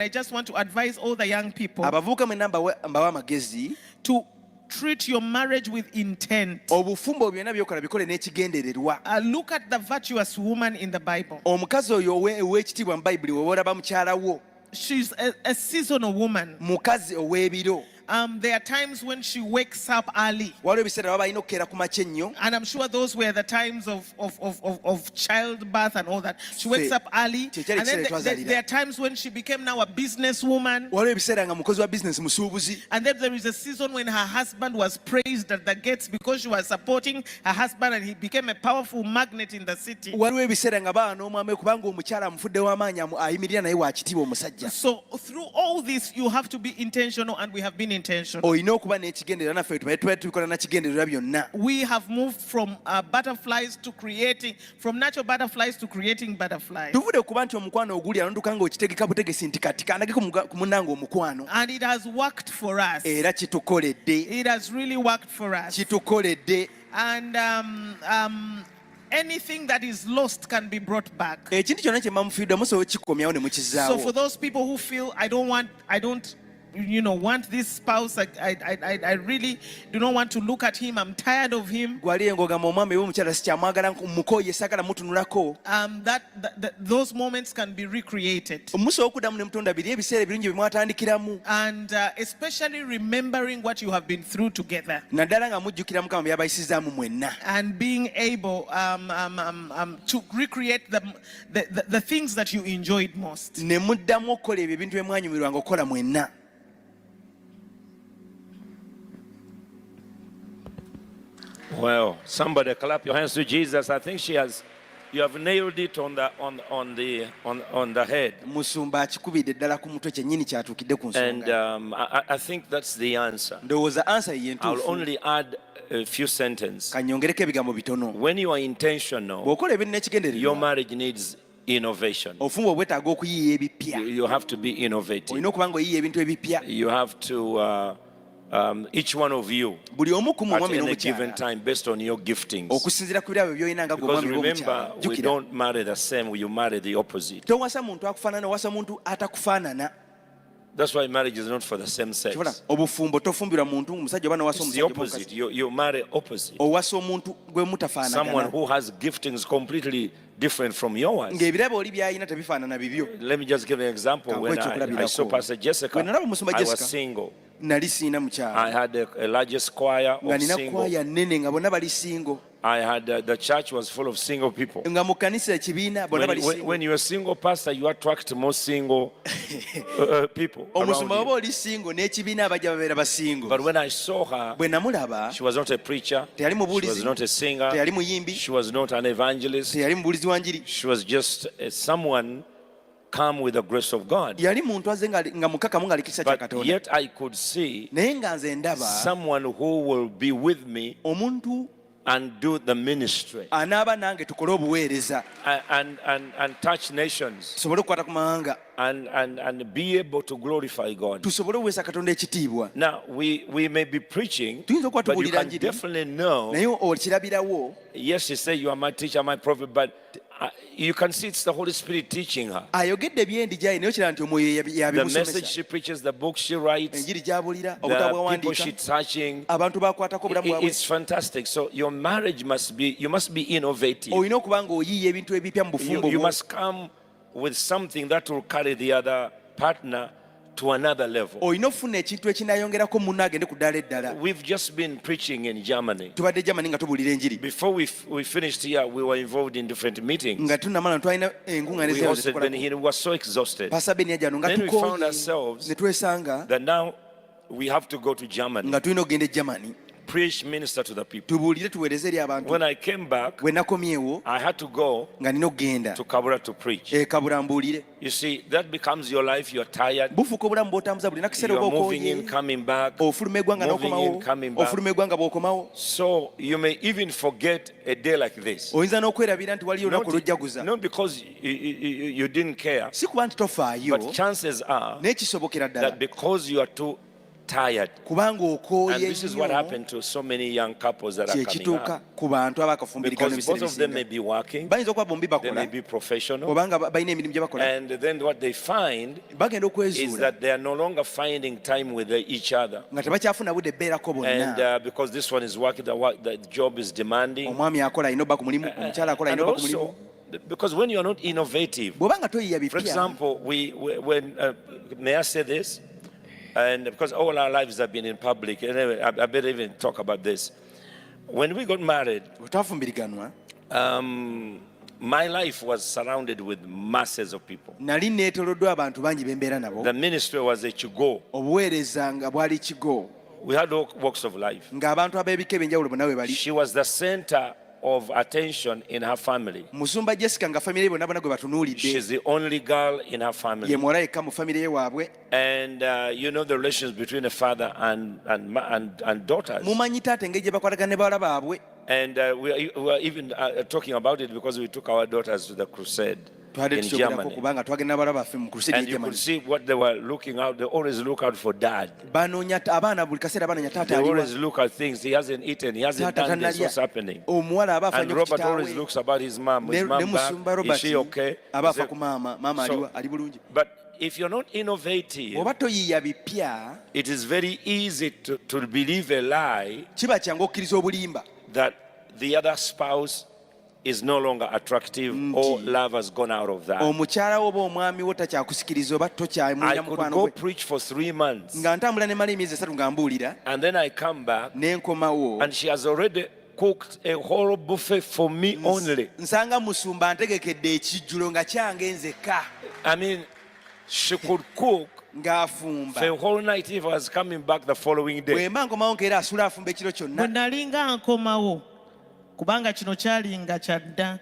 I just want to advise all the young people abavubuka mwenna mbawa amagezi to treat your marriage with intent. obufumbo byonna byokola bikole n'ekigendererwa. Look at the virtuous woman in the Bible. Omukazi oyo ow'ekitiibwa mu Bayibuli woba olaba mukyala wo. She's a seasonal woman. Mukazi ow'ebiro. There are times when she wakes up early. Waliwo ebiseera baba alina okukeera ku makya ennyo. And I'm sure those were the times of childbirth and all that. She wakes up early. And then there are times when she became now a businesswoman. Waliwo ebiseera nga mukozi wa business musuubuzi. And then there is a season when her husband was praised at the gates because she was supporting her husband and he became a powerful magnet in the city. Waliwo ebiseera nga baba n'omwami kubanga omukyala amufudde w'amaanyi ayimirira naye wa kitiibwa omusajja. So through all this you have to be intentional, and we have been intentional. Olina okuba n'ekigendererwa naffe tuba tubikola na kigendererwa byonna. We have moved from butterflies to creating, from natural butterflies to creating butterflies. Tuvudde okuba nti omukwano oguli alonduka nga okitegeka butegesi nti kati kanage ku munnanga omukwano. And it has worked for us. Era kitukoledde. It has really worked for us. Kitukoledde. And anything that is lost can be brought back. Ekintu kyonna kye mufiirwa musobola kikomyawo ne mukizaawo. So for those people who feel I don't want this spouse, I really do not want to look at him, I'm tired of him. Those moments can be recreated. And especially remembering what you have been through together. And being able to recreate the things that you enjoyed most. Well, somebody clap your hands to Jesus. I think you have nailed it on the head. And I think that's the answer. I'll only add a few sentences. When you are intentional, your marriage needs innovation. You have to be innovative. You have to each one of you at any given time based on your giftings. Because remember, we don't marry the same, you marry the opposite. That's why marriage is not for the same sex. It's the opposite. You marry opposite. Someone who has giftings completely different from yours. Let me just give an example. When I saw Pastor Jessica, I was single. I had a largest choir of single. I had the church was full of single people. When you're a single pastor, you attract more single people around you. But when I saw her, she was not a preacher, she was not a singer, she was not an evangelist, she was just someone come with the grace of God. But yet I could see someone who will be with me and do the ministry and touch nations and be able to glorify God. Now we may be preaching, but you can definitely know. Yes, she said you are my teacher, my prophet, but you can see it's the Holy Spirit teaching her. The message she preaches, the book she writes, the people she's touching, it's fantastic. So your marriage you must be innovative. You must come with something that will carry the other partner to another level. We've just been preaching in Germany. Before we finished here, we were involved in different meetings. We hosted Ben here, we were so exhausted. Then we found ourselves that now we have to go to Germany. Preach, minister to the people. When I came back, I had to go to Kabura to preach. You see, that becomes your life. You're tired. You're moving in, coming back. Moving in, coming back. So you may even forget a day like this. Not because you didn't care, but chances are that because you are too tired. And this is what happened to so many young couples that are coming up. Because both of them may be working, they may be professional, and then what they find is that they are no longer finding time with each other. And because this one is working, the job is demanding. And also, because when you're not innovative, for example, may I say this? And because all our lives have been in public, anyway, I better even talk about this. When we got married, my life was surrounded with masses of people. The ministry was a chigo. We had all walks of life. She was the center of attention in her family. She's the only girl in her family. And you know the relations between a father and daughters. And we were even talking about it because we took our daughters to the crusade in Germany. And you could see what they were looking out. They always look out for dad. They always look at things. He hasn't eaten. He hasn't done this. What's happening? And Robert always looks about his mom. Is mom back? Is she okay? But if you're not innovative, it is very easy to believe a lie that the other spouse is no longer attractive or love has gone out of that. I could go preach for 3 months and then I come back and she has already cooked a whole buffet for me only. I mean, she could cook for a whole night if I was coming back the following day. Bwe nalinga nkomawo kubanga kino kyalinga kyadda.